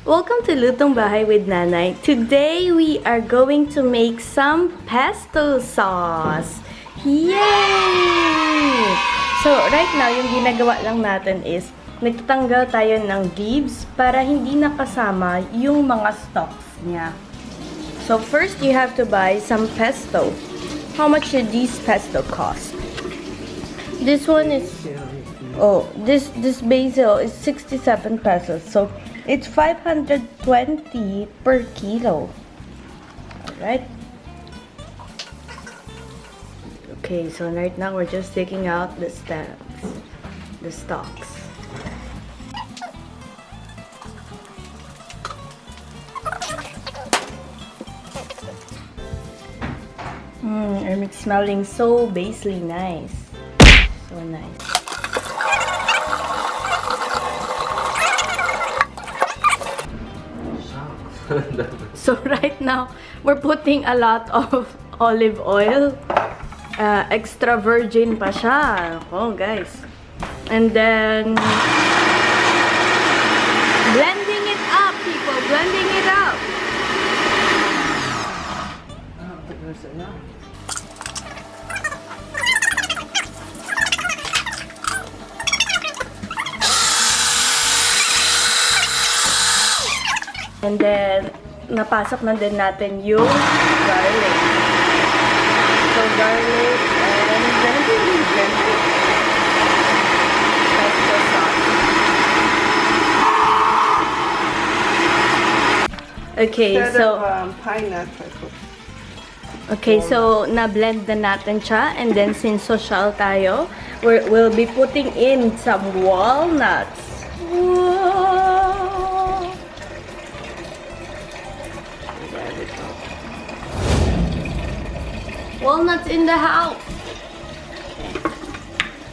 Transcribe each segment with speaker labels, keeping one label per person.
Speaker 1: Welcome to Lutong Bahay with Nanay. Today we are going to make some pesto sauce. Yay! So right now, yung ginagawa lang natin is nagtatanggal tayo ng leaves para hindi nakasama yung mga stalks niya. So first, you have to buy some pesto. How much should this pesto cost? This one is this basil is 67 pesos. So it's 520 per kilo. Alright. Okay, so right now we're just taking out the stalks. It's smelling so basically nice. So nice. So right now, we're putting a lot of olive oil. Extra virgin pa siya. Oh, guys. And then, blending it up, people. Blending it up. And then, napasok na din natin yung garlic. So, garlic and then pesto sauce. Okay, so pineapple. Okay, so na-blend na natin siya. And then, since social tayo, we'll be putting in some walnuts. Whoa! Walnuts in the house.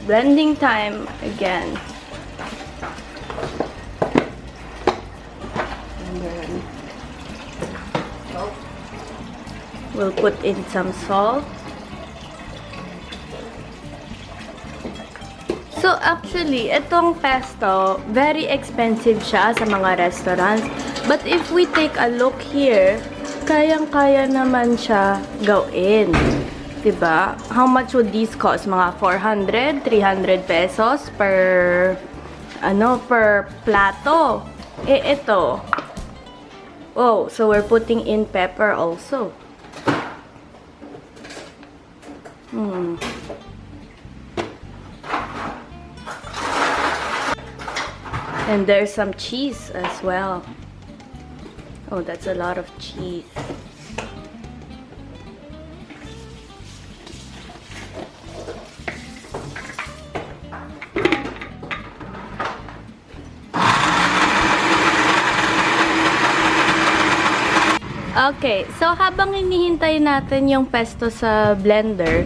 Speaker 1: Blending time again. And then we'll put in some salt. So actually, itong pesto, very expensive siya sa mga restaurants. But if we take a look here, kayang-kaya naman siya gawin. Diba? How much would these cost? Mga 400, 300 pesos per plato. Ito. Oh, so we're putting in pepper also. And there's some cheese as well. Oh, that's a lot of cheese. Okay, so habang hinihintay natin yung pesto sa blender,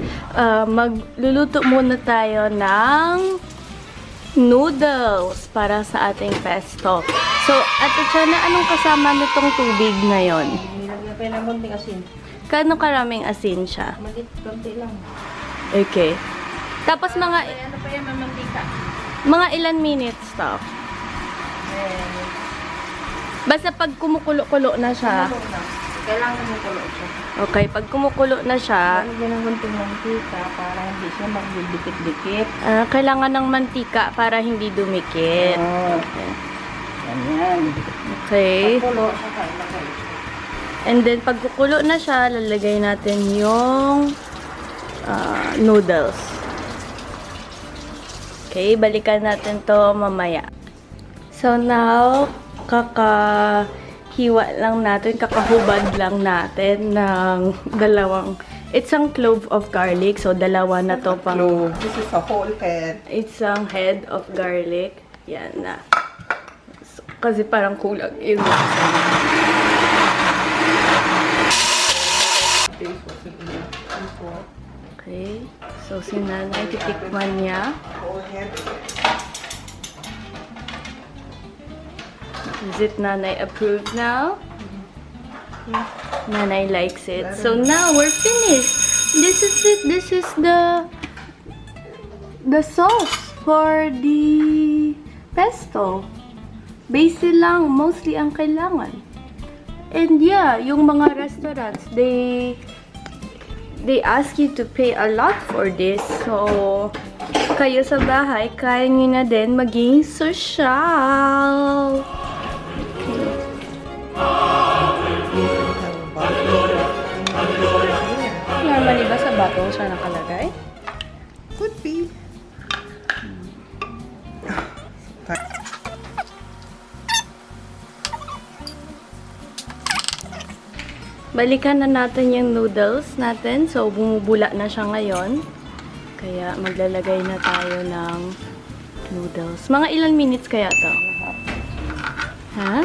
Speaker 1: magluluto muna tayo ng noodles para sa ating pesto. So, Ate Chana, anong kasama nitong tubig na yon?
Speaker 2: Nilagyan ng konting asin.
Speaker 1: Kano karaming asin siya?
Speaker 2: Malit, konti lang.
Speaker 1: Okay. Tapos mga...
Speaker 2: Ano pa yan, mamantika?
Speaker 1: Mga ilan minutes to? Basta pag kumukulo-kulo na siya.
Speaker 2: Kailangan kumukulo siya.
Speaker 1: Okay, pag kumukulo na siya.
Speaker 2: Nilagyan ng konting mantika para hindi siya magdidikit-dikit.
Speaker 1: Kailangan ng mantika para hindi dumikit. Okay.
Speaker 2: Ganyan.
Speaker 1: Okay.
Speaker 2: Pagkulo, saka ilagay.
Speaker 1: And then, pag kukulo na siya, lalagay natin yung noodles. Okay, balikan natin to mamaya. So now, kakahiwa lang natin, kakahubad lang natin ng dalawang, isang clove of garlic. So, dalawa na to pang...
Speaker 2: Clove. This is a whole head.
Speaker 1: Isang head of garlic. Yan na. So, kasi parang kulang yung... Okay. So, si Nanay, titikman niya. Is it Nanay approved now? Nanay likes it. So, now we're finished. This is it. This is the sauce for the pesto. Basil lang, mostly ang kailangan. And yeah, yung mga restaurants, they ask you to pay a lot for this. So, kayo sa bahay, kaya nyo na din maging social. Normally ba sa bottle siya nakalagay?
Speaker 3: Could be.
Speaker 1: Balikan na natin yung noodles natin. So, bumubula na siya ngayon. Kaya, maglalagay na tayo ng noodles. Mga ilan minutes kaya to? Ha?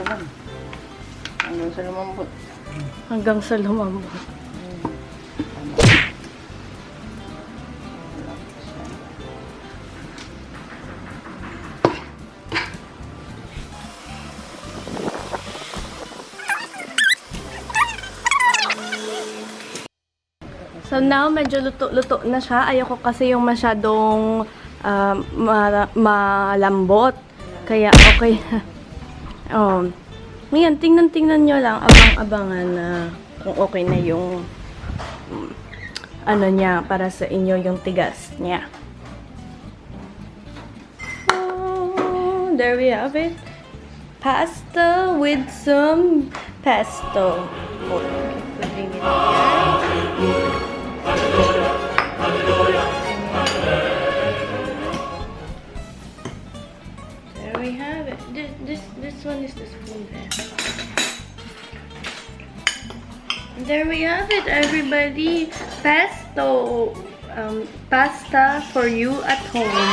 Speaker 2: Hanggang sa lumambot.
Speaker 1: Hanggang sa lumambot. So now, medyo luto-luto na siya. Ayoko kasi yung masyadong malambot. Kaya okay na. Ngayon, tingnan nyo lang. Abang-abangan na kung okay na yung ano niya para sa inyo, yung tigas niya. Oh, there we have it. Pasta with some pesto. Okay, putting it here. There we have it. This one is the spoon there. There we have it, everybody. Pesto pasta for you at home.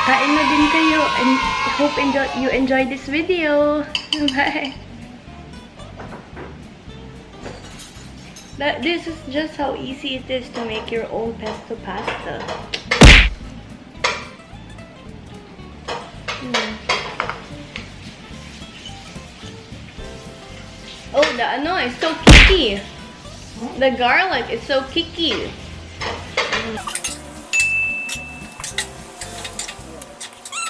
Speaker 1: Kain na din kayo and hope you enjoy this video. Bye. This is just how easy it is to make your own pesto pasta. Oh, the ano is so kicky. The garlic is so kicky.